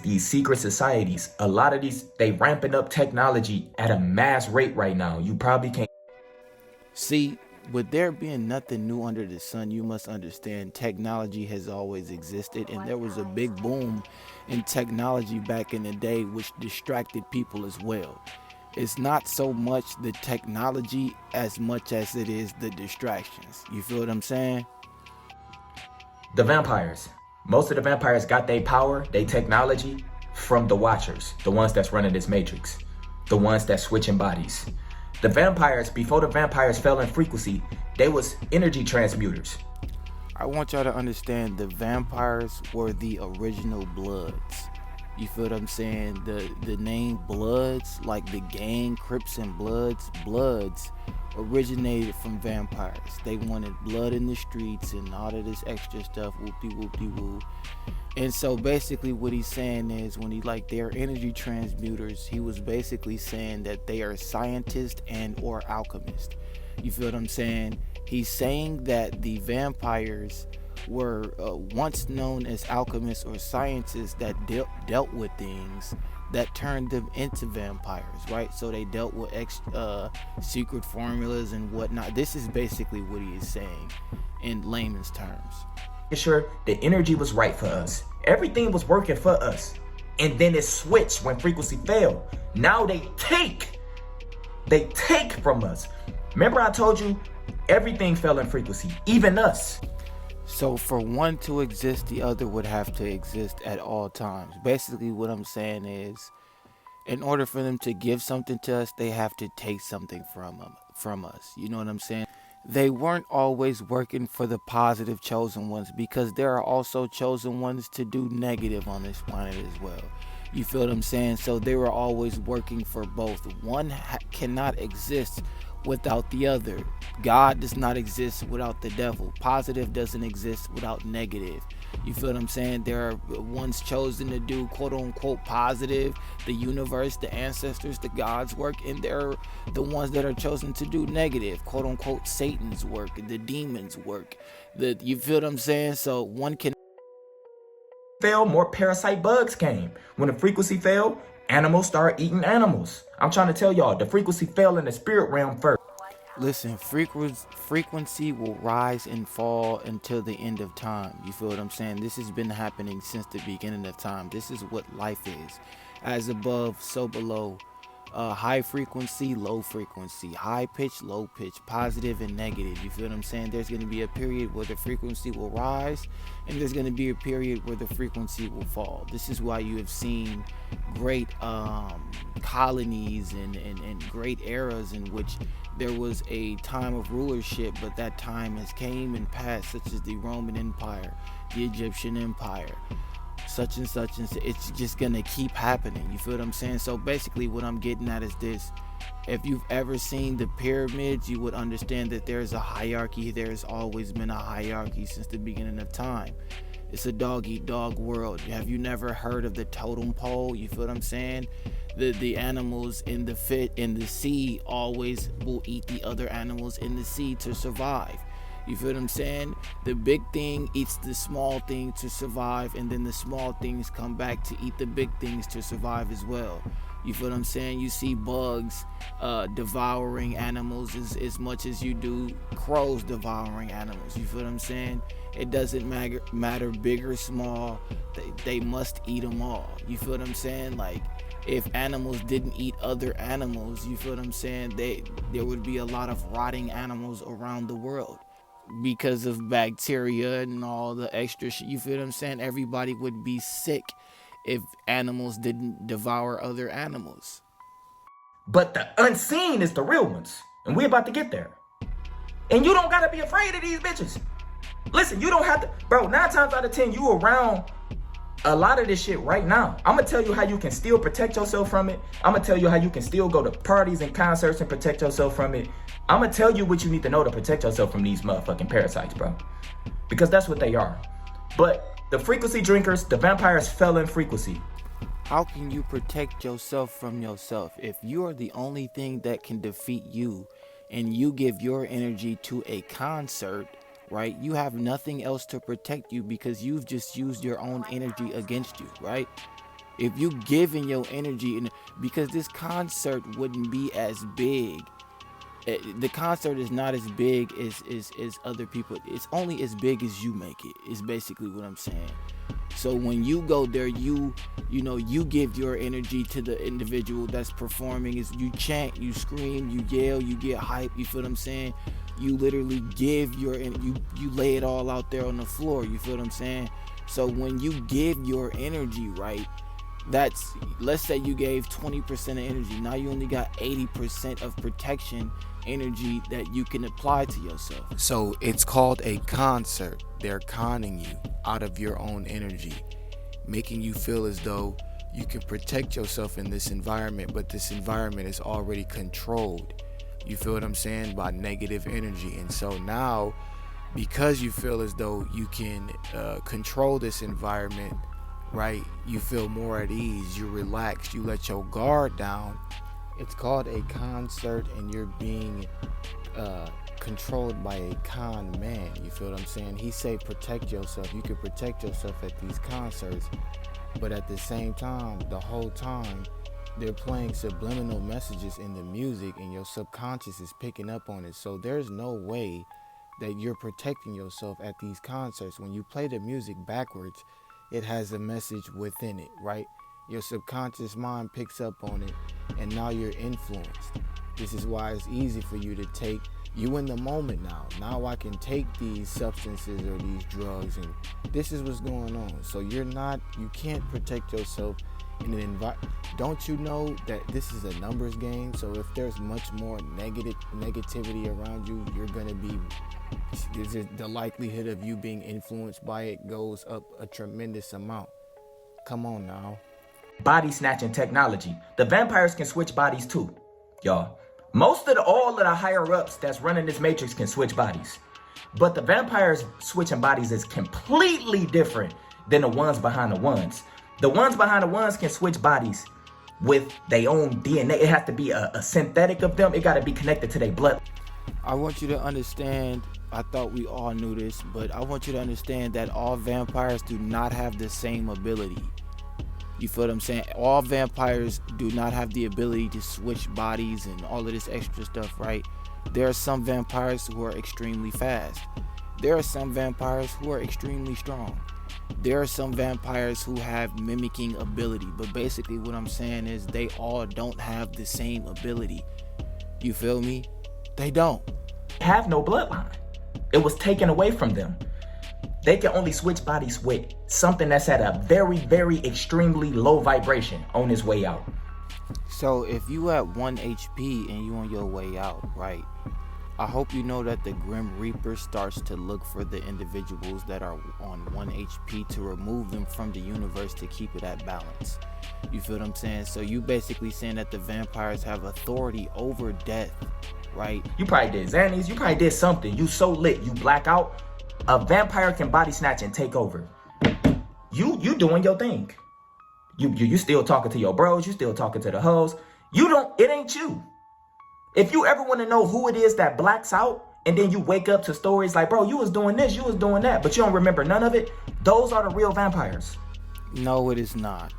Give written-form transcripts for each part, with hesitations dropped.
these secret societies, a lot of these, they ramping up technology at a mass rate right now. You probably can't. See, with there being nothing new under the sun, you must understand technology has always existed, and there was a big boom in technology back in the day, which distracted people as well. It's not so much the technology as much as it is the distractions. You feel what I'm saying? The vampires. Most of the vampires got their power, their technology from the Watchers, the ones that's running this matrix, the ones that switching bodies. The vampires, before the vampires fell in frequency, they was energy transmuters. I want y'all to understand the vampires were the original Bloods. You feel what I'm saying? The name Bloods, like the gang Crips and Bloods originated from vampires. They wanted blood in the streets and all of this extra stuff, whoop-de-woo. And so basically what he's saying is when he like they're energy transmuters, he was basically saying that they are scientists and or alchemists. You feel what I'm saying? He's saying that the vampires were once known as alchemists or scientists that dealt with things that turned them into vampires, right? So they dealt with secret formulas and whatnot. This is basically what he is saying in layman's terms. Sure, the energy was right for us. Everything was working for us. And then it switched when frequency fell. Now they take from us. Remember I told you everything fell in frequency, even us. So for one to exist, the other would have to exist at all times. Basically what I'm saying is, in order for them to give something to us, they have to take something from us. You know what I'm saying? They weren't always working for the positive chosen ones, because there are also chosen ones to do negative on this planet as well. You feel what I'm saying? So they were always working for both. One cannot exist without the other. God does not exist without the devil. Positive doesn't exist without negative. You feel what I'm saying? There are ones chosen to do quote unquote positive, the universe, the ancestors, the God's work, and there are the ones that are chosen to do negative, quote unquote Satan's work, the demons work. You feel what I'm saying? So one can Fell, more parasite bugs came. When the frequency fell, animals start eating animals. I'm trying to tell y'all, the frequency fell in the spirit realm first. listen. Frequency will rise and fall until the end of time. You feel what I'm saying? This has been happening since the beginning of time. This is what life is. As above, so below. High frequency, low frequency, high pitch, low pitch, positive and negative. You feel what I'm saying? There's going to be a period where the frequency will rise, and there's going to be a period where the frequency will fall. This is why you have seen great colonies and great eras in which there was a time of rulership, but that time has came and passed, such as the Roman Empire, the Egyptian Empire, such and such, and it's just gonna keep happening. You feel what I'm saying? So basically what I'm getting at is this: if you've ever seen the pyramids, you would understand that there's a hierarchy. There's always been a hierarchy since the beginning of time. It's a dog eat dog world. Have you never heard of the totem pole? You feel what I'm saying? The animals in the sea always will eat the other animals in the sea to survive. You feel what I'm saying? The big thing eats the small thing to survive, and then the small things come back to eat the big things to survive as well. You feel what I'm saying? You see bugs devouring animals as much as you do crows devouring animals. You feel what I'm saying? It doesn't matter big or small. They must eat them all. You feel what I'm saying? Like, if animals didn't eat other animals, you feel what I'm saying? There would be a lot of rotting animals around the world, because of bacteria and all the extra shit. You feel what I'm saying? Everybody would be sick if animals didn't devour other animals. But the unseen is the real ones. And we about to get there. And you don't gotta be afraid of these bitches. Listen, you don't have to, bro, 9 times out of 10, you around a lot of this shit right now. I'm gonna tell you how you can still protect yourself from it. I'm gonna tell you how you can still go to parties and concerts and protect yourself from it. I'm gonna tell you what you need to know to protect yourself from these motherfucking parasites, bro. Because that's what they are. But the frequency drinkers, the vampires fell in frequency. How can you protect yourself from yourself if you are the only thing that can defeat you, and you give your energy to a concert, right? You have nothing else to protect you because you've just used your own energy against you, right? If you giving your energy, and because this concert wouldn't be as big, the concert is not as big as other people. It's only as big as you make it. Is basically what I'm saying. So when you go there, you give your energy to the individual that's performing. Is you chant, you scream, you yell, you get hype. You feel what I'm saying? You literally give you lay it all out there on the floor. You feel what I'm saying? So when you give your energy, right? That's, let's say you gave 20% of energy. Now you only got 80% of protection energy that you can apply to yourself. So it's called a concert. They're conning you out of your own energy, making you feel as though you can protect yourself in this environment, but this environment is already controlled. You feel what I'm saying? By negative energy. And so now, because you feel as though you can control this environment, right? You feel more at ease, you relax, you let your guard down. It's called a concert, and you're being controlled by a con man. You feel what I'm saying? He say protect yourself. You can protect yourself at these concerts, but at the same time, the whole time, they're playing subliminal messages in the music, and your subconscious is picking up on it. So there's no way that you're protecting yourself at these concerts. When you play the music backwards, it has a message within it, right? Your subconscious mind picks up on it, and now you're influenced. This is why it's easy for you to take, you in the moment now. Now I can take these substances or these drugs, and this is what's going on. So you can't protect yourself in an environment. Don't you know that this is a numbers game? So if there's much more negativity around you, you're going to be, the likelihood of you being influenced by it goes up a tremendous amount. Come on now. Body snatching technology. The vampires can switch bodies too, y'all. All of the higher ups that's running this matrix can switch bodies. But the vampires switching bodies is completely different than the ones behind the ones. The ones behind the ones can switch bodies with their own DNA. It has to be a synthetic of them. It got to be connected to their blood. I want you to understand, I thought we all knew this, but I want you to understand that all vampires do not have the same ability. You feel what I'm saying? All vampires do not have the ability to switch bodies and all of this extra stuff, right? There are some vampires who are extremely fast. There are some vampires who are extremely strong. There are some vampires who have mimicking ability, but basically what I'm saying is they all don't have the same ability. You feel me? They don't. They have no bloodline. It was taken away from them. They can only switch bodies with something that's at a very, very extremely low vibration on its way out. So if you at 1 HP and you on your way out, right? I hope you know that the Grim Reaper starts to look for the individuals that are on 1 HP to remove them from the universe to keep it at balance. You feel what I'm saying? So you basically saying that the vampires have authority over death, right? You probably did Xannies, you probably did something. You so lit, you black out. A vampire can body snatch and take over. You doing your thing. You still talking to your bros, you still talking to the hoes. It ain't you. If you ever want to know who it is that blacks out, and then you wake up to stories like, bro, you was doing this, you was doing that, but you don't remember none of it, those are the real vampires. No, it is not.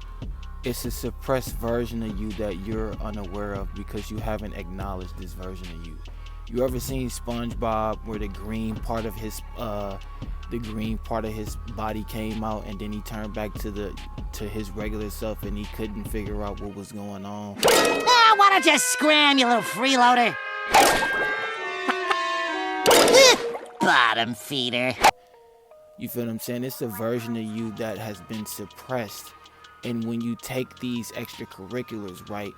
It's a suppressed version of you that you're unaware of because you haven't acknowledged this version of you. You ever seen SpongeBob where the green part of his body came out, and then he turned back to his regular self, and he couldn't figure out what was going on? Why don't you scram, you little freeloader? Bottom feeder. You feel what I'm saying? It's a version of you that has been suppressed, and when you take these extracurriculars, right,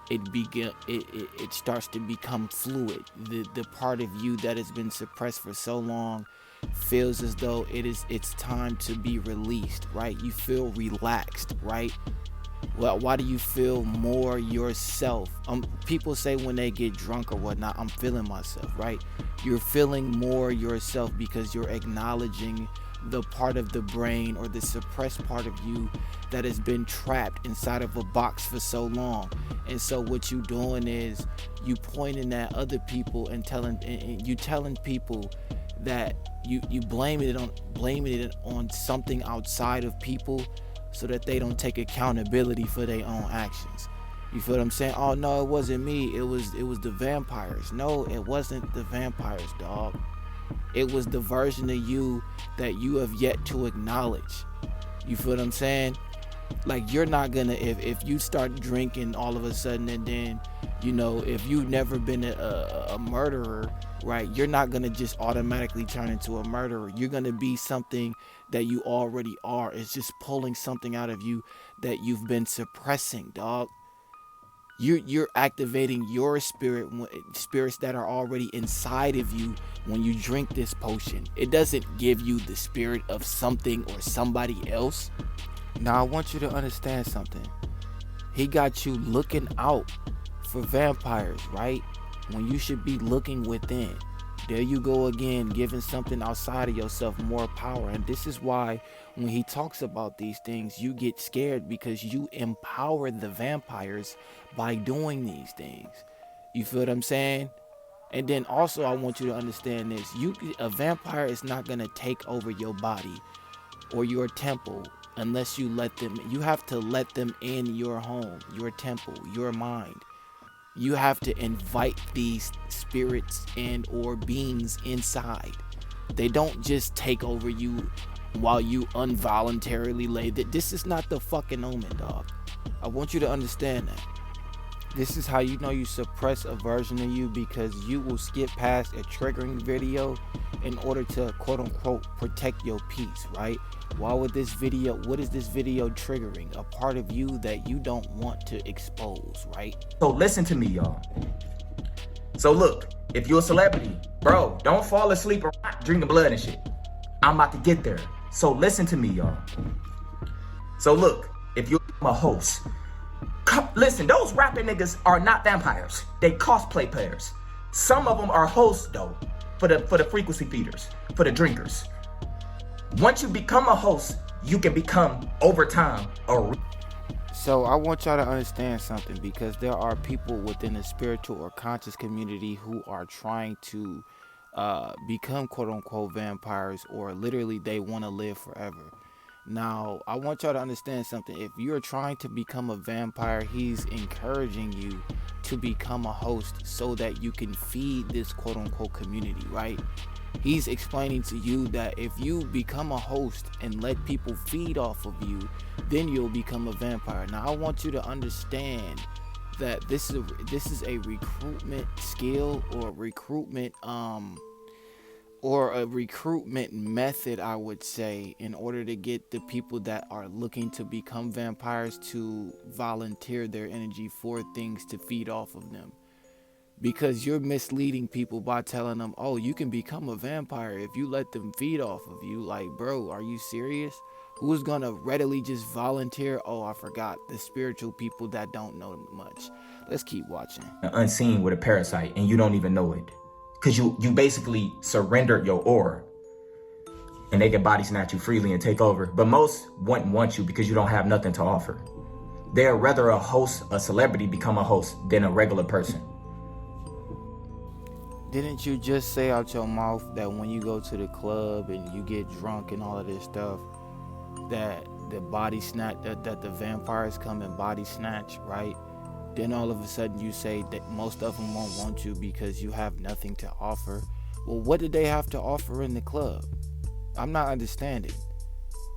it starts to become fluid. The part of you that has been suppressed for so long feels as though it's time to be released, right? You feel relaxed, right? Well, why do you feel more yourself? People say when they get drunk or whatnot, I'm feeling myself, right? You're feeling more yourself because you're acknowledging the part of the brain or the suppressed part of you that has been trapped inside of a box for so long. And so what you doing is you pointing at other people and telling people that you blaming it on something outside of people, so that they don't take accountability for their own actions. You feel what I'm saying? Oh no, it wasn't me. It was the vampires. No, it wasn't the vampires, dog. It was the version of you that you have yet to acknowledge. You feel what I'm saying? Like, you're not gonna, if you start drinking all of a sudden, and then, you know, if you've never been a murderer, right, you're not gonna just automatically turn into a murderer. You're gonna be something that you already are. It's just pulling something out of you that you've been suppressing, dog. You're activating your spirits that are already inside of you when you drink this potion. It doesn't give you the spirit of something or somebody else. Now I want you to understand something. He got you looking out for vampires, right? When you should be looking within. There you go again, giving something outside of yourself more power. And this is why when he talks about these things, you get scared, because you empower the vampires by doing these things. You feel what I'm saying? And then also I want you to understand this. A vampire is not going to take over your body or your temple unless you let them. You have to let them in your home, your temple, your mind. You have to invite these spirits and or beings inside. They don't just take over you while you involuntarily lay that. This is not the fucking omen, dog. I want you to understand that. This is how you know you suppress a version of you, because you will skip past a triggering video in order to quote unquote protect your peace, right? What is this video triggering? A part of you that you don't want to expose, right? So listen to me, y'all. So look, if you're a celebrity, bro, don't fall asleep or drinking blood and shit. I'm about to get there. So listen to me, y'all. So look, if you're a host, listen, those rapping niggas are not vampires. They cosplay players. Some of them are hosts though, for the frequency feeders, for the drinkers. Once you become a host, you can become over time a. So I want y'all to understand something, because there are people within the spiritual or conscious community who are trying to become quote unquote vampires, or literally they want to live forever. Now, I want y'all to understand something. If you're trying to become a vampire, he's encouraging you to become a host so that you can feed this quote unquote community, right? He's explaining to you that if you become a host and let people feed off of you, then you'll become a vampire. Now, I want you to understand that this is a recruitment skill, or a recruitment method, I would say, in order to get the people that are looking to become vampires to volunteer their energy for things to feed off of them. Because you're misleading people by telling them, oh, you can become a vampire if you let them feed off of you. Like, bro, are you serious? Who's gonna readily just volunteer? Oh, I forgot, the spiritual people that don't know much. Let's keep watching. Unseen with a parasite, and you don't even know it. Because you basically surrendered your aura, and they can body snatch you freely and take over. But most wouldn't want you because you don't have nothing to offer. They'd rather a celebrity become a host than a regular person. Didn't you just say out your mouth that when you go to the club and you get drunk and all of this stuff, that the body snatch, that the vampires come and body snatch, right? Then all of a sudden you say that most of them won't want you because you have nothing to offer. Well, what did they have to offer in the club? I'm not understanding.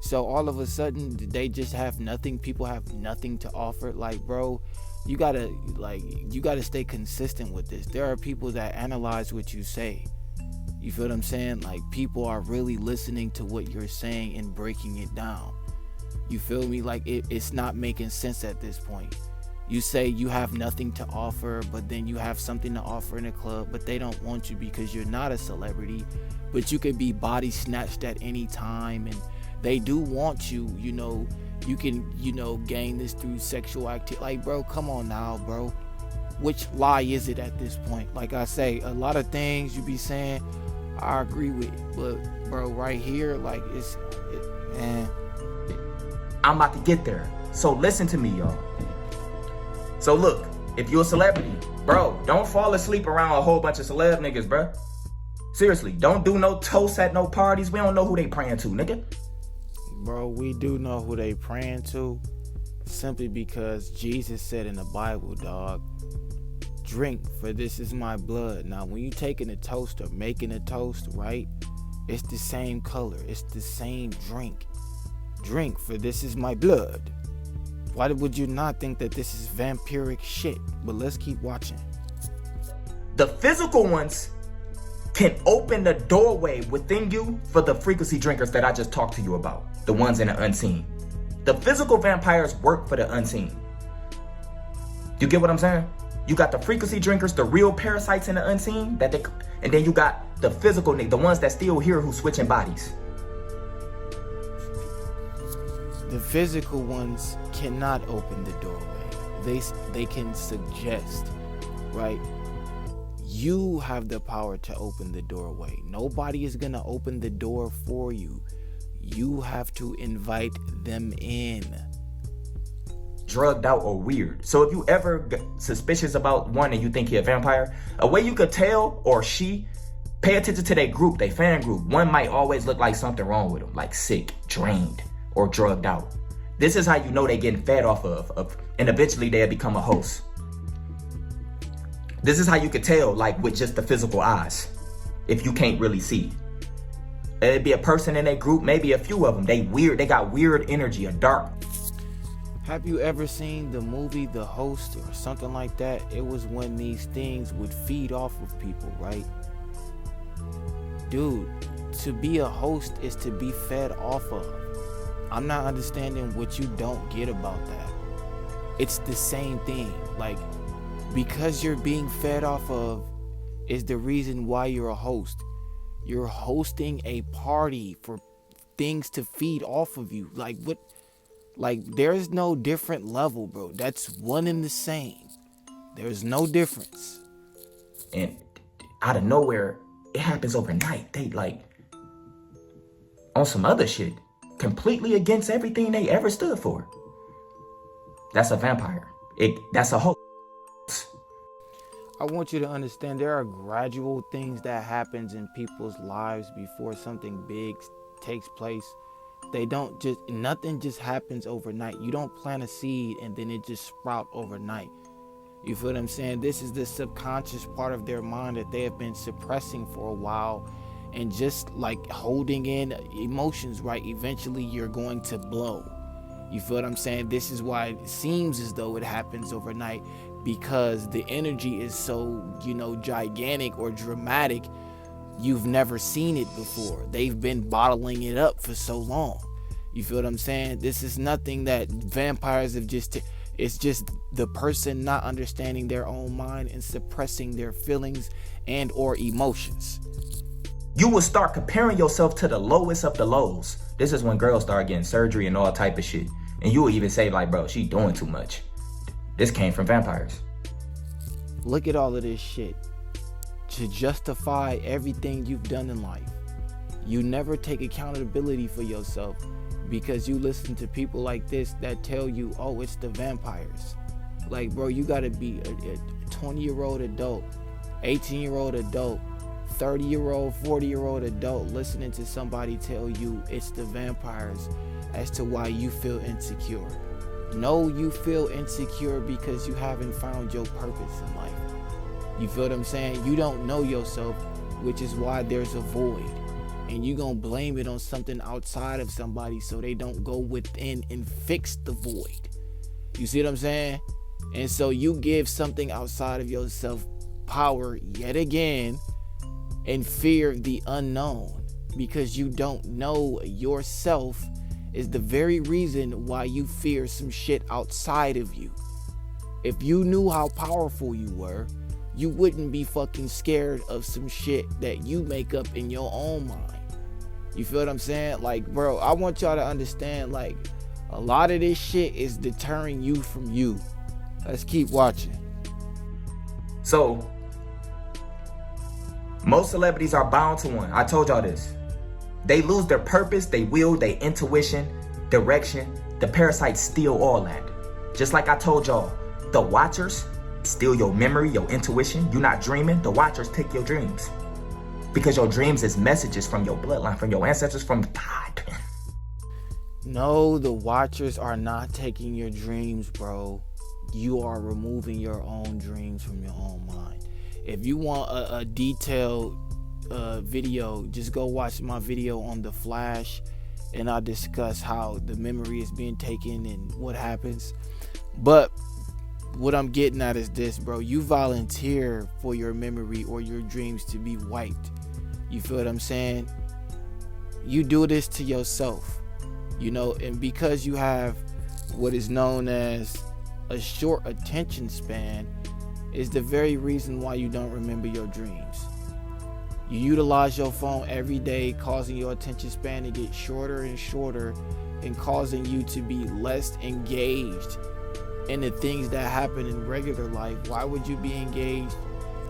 So all of a sudden they just have nothing. People have nothing to offer. Like, bro, you gotta stay consistent with this. There are people that analyze what you say. You feel what I'm saying? Like, people are really listening to what you're saying and breaking it down. You feel me? Like, it's not making sense at this point. You say you have nothing to offer, but then you have something to offer in a club, but they don't want you because you're not a celebrity, but you could be body snatched at any time, and they do want you. You know, you can, gain this through sexual activity. Like, bro, come on now, bro. Which lie is it at this point? Like I say, a lot of things you be saying, I agree with, but bro, right here, like, man. I'm about to get there. So listen to me, y'all. So look, if you're a celebrity, bro, don't fall asleep around a whole bunch of celeb niggas, bro. Seriously, don't do no toasts at no parties. We don't know who they praying to, nigga. Bro, we do know who they praying to, simply because Jesus said in the Bible, dog, drink, for this is my blood. Now, when you taking a toast or making a toast, right, it's the same color. It's the same drink. Drink, for this is my blood. Why would you not think that this is vampiric shit? But let's keep watching. The physical ones can open the doorway within you for the frequency drinkers that I just talked to you about. The ones in the unseen. The physical vampires work for the unseen. You get what I'm saying? You got the frequency drinkers, the real parasites in the unseen, and then you got the physical, the ones that still here who switching bodies. The physical ones cannot open the doorway. They can suggest, right? You have the power to open the doorway. Nobody is gonna open the door for you. You have to invite them in. Drugged out or weird. So if you ever get suspicious about one and you think he a vampire, a way you could tell, or she, pay attention to their group, their fan group. One might always look like something wrong with them, like sick, drained, or drugged out. This is how you know they getting fed off of and eventually they'll become a host. This is how you could tell, like with just the physical eyes, if you can't really see. It'd be a person in their group, maybe a few of them. They got weird energy, a dark. Have you ever seen the movie The Host or something like that? It was when these things would feed off of people, right? Dude, to be a host is to be fed off of. I'm not understanding what you don't get about that. It's the same thing. Like, because you're being fed off of is the reason why you're a host. You're hosting a party for things to feed off of you. Like, what? Like, there's no different level, bro. That's one and the same. There's no difference. And out of nowhere, it happens overnight. They like on some other shit, completely against everything they ever stood for. That's a vampire. That's a hoax. I want you to understand there are gradual things that happens in people's lives before something big takes place. They don't just, nothing just happens overnight. You don't plant a seed and then it just sprout overnight. You feel what I'm saying? This is the subconscious part of their mind that they have been suppressing for a while and just like holding in emotions, right? Eventually you're going to blow. You feel what I'm saying? This is why it seems as though it happens overnight, because the energy is so, gigantic or dramatic. You've never seen it before. They've been bottling it up for so long. You feel what I'm saying? This is nothing that vampires have just... It's just the person not understanding their own mind and suppressing their feelings and or emotions. You will start comparing yourself to the lowest of the lows. This is when girls start getting surgery and all type of shit. And you will even say like, bro, she doing too much. This came from vampires. Look at all of this shit. To justify everything you've done in life. You never take accountability for yourself because you listen to people like this that tell you, oh, it's the vampires. Like, bro, you gotta be a 20-year-old adult, 18-year-old adult, 30-year-old, 40-year-old adult listening to somebody tell you it's the vampires as to why you feel insecure. No, you feel insecure because you haven't found your purpose in life. You feel what I'm saying? You don't know yourself, which is why there's a void. And you're going to blame it on something outside of somebody so they don't go within and fix the void. You see what I'm saying? And so you give something outside of yourself power yet again and fear the unknown because you don't know yourself is the very reason why you fear some shit outside of you. If you knew how powerful you were, you wouldn't be fucking scared of some shit that you make up in your own mind. You feel what I'm saying? Like, bro, I want y'all to understand, like, a lot of this shit is deterring you from you. Let's keep watching. So, most celebrities are bound to one. I told y'all this. They lose their purpose, their will, their intuition, direction. The parasites steal all that. Just like I told y'all, the watchers steal your memory, your intuition. You're not dreaming. The watchers take your dreams. Because your dreams is messages from your bloodline, from your ancestors, from God. No, the watchers are not taking your dreams, bro. You are removing your own dreams from your own mind. If you want a detailed video, just go watch my video on the Flash, and I'll discuss how the memory is being taken and what happens. But what I'm getting at is this, bro. You volunteer for your memory or your dreams to be wiped. You feel what I'm saying? You do this to yourself, you know, and because you have what is known as a short attention span is the very reason why you don't remember your dreams. You utilize your phone every day, causing your attention span to get shorter and shorter and causing you to be less engaged in the things that happen in regular life. Why would you be engaged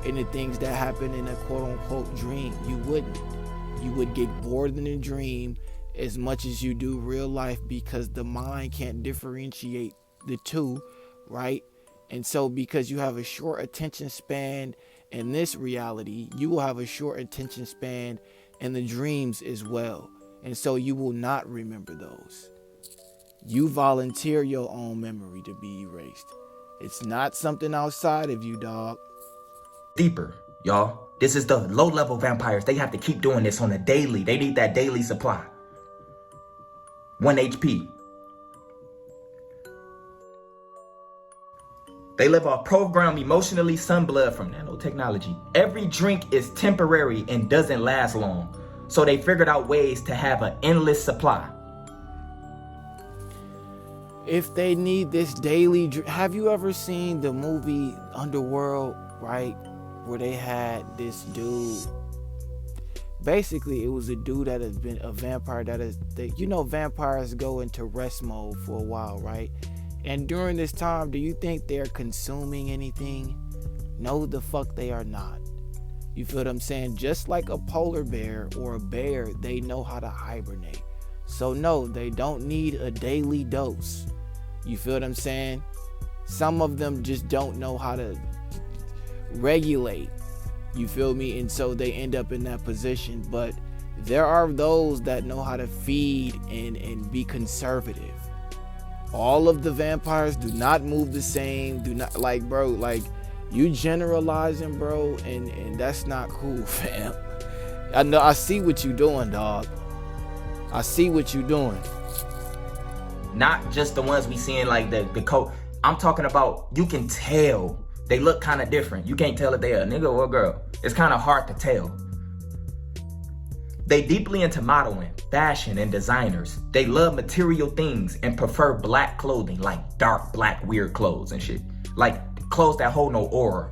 in the things that happen in a quote-unquote dream? You wouldn't. You would get bored in a dream as much as you do real life because the mind can't differentiate the two, right? And so because you have a short attention span in this reality, you will have a short attention span in the dreams as well. And so you will not remember those. You volunteer your own memory to be erased. It's not something outside of you, dog. Deeper, y'all. This is the low-level vampires. They have to keep doing this on a daily. They need that daily supply. 1 HP. They live off programmed emotionally sunblood from nanotechnology. Every drink is temporary and doesn't last long. So they figured out ways to have an endless supply. If they need this daily, have you ever seen the movie Underworld, right? Where they had this dude. Basically, it was a dude that has been a vampire you know, vampires go into rest mode for a while, right? And during this time, do you think they're consuming anything? No, the fuck they are not. You feel what I'm saying? Just like a polar bear or a bear, they know how to hibernate. So no, they don't need a daily dose. You feel what I'm saying? Some of them just don't know how to regulate. You feel me? And so they end up in that position. But there are those that know how to feed and be conservative. All of the vampires do not move the same. Do not, like, bro, like, you generalizing, bro, and that's not cool, fam. I know, I see what you doing, dog. I see what you doing. Not just the ones we seeing like the coat. I'm talking about, you can tell they look kind of different. You can't tell if they're a nigga or a girl. It's kind of hard to tell. They deeply into modeling, fashion, and designers. They love material things and prefer black clothing, like dark black weird clothes and shit. Like clothes that hold no aura.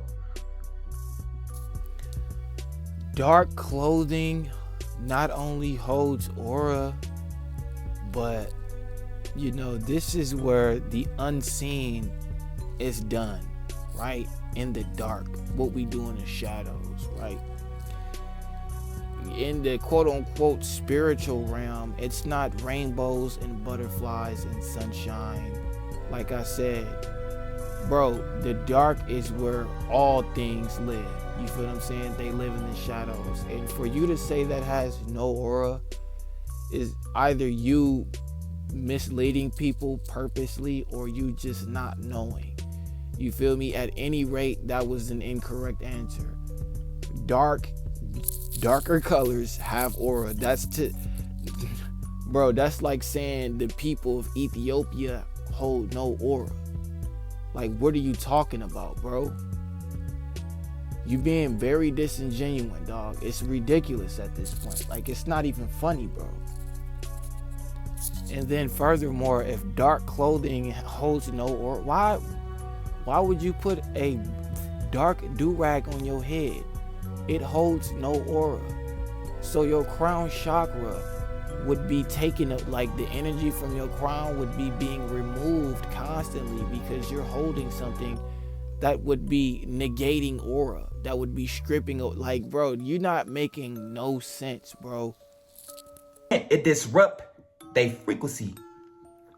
Dark clothing not only holds aura, but you know, this is where the unseen is done, right? In the dark, what we do in the shadows, right? In the quote-unquote spiritual realm, it's not rainbows and butterflies and sunshine. Like I said, bro, the dark is where all things live. You feel what I'm saying? They live in the shadows. And for you to say that has no aura is either you misleading people purposely or you just not knowing. You feel me? At any rate, that was an incorrect answer. Darker colors have aura. Bro, that's like saying the people of Ethiopia hold no aura. Like, what are you talking about, bro? You being very disingenuous, dog. It's ridiculous at this point. Like, it's not even funny, bro. And then furthermore, if dark clothing holds no aura, why would you put a dark do-rag on your head? It holds no aura. So your crown chakra would be taken up, like the energy from your crown would be being removed constantly because you're holding something that would be negating aura, that would be stripping, like, bro, you're not making no sense, bro. It disrupt their frequency.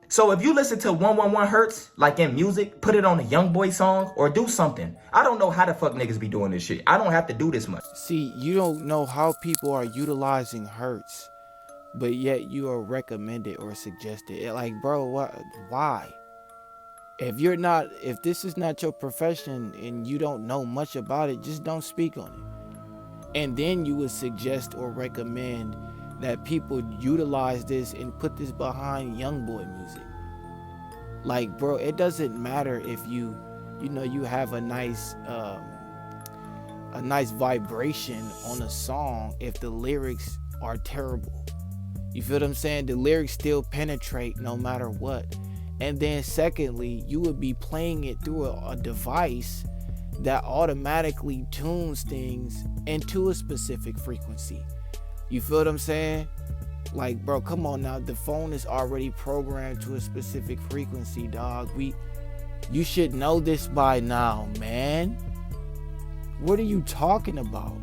So if you listen to 111 Hertz, like in music, put it on a young boy song or do something. I don't know how the fuck niggas be doing this shit. I don't have to do this much. See, you don't know how people are utilizing Hertz but yet you are recommended or suggested. Like, bro, what? Why? If this is not your profession and you don't know much about it, just don't speak on it. And then you would suggest or recommend that people utilize this and put this behind young boy music. Like, bro, it doesn't matter if you have a nice vibration on a song if the lyrics are terrible. You feel what I'm saying? The lyrics still penetrate no matter what. And then secondly, you would be playing it through a device that automatically tunes things into a specific frequency. You feel what I'm saying? Like, bro, come on now. The phone is already programmed to a specific frequency, dog. You should know this by now, man. What are you talking about?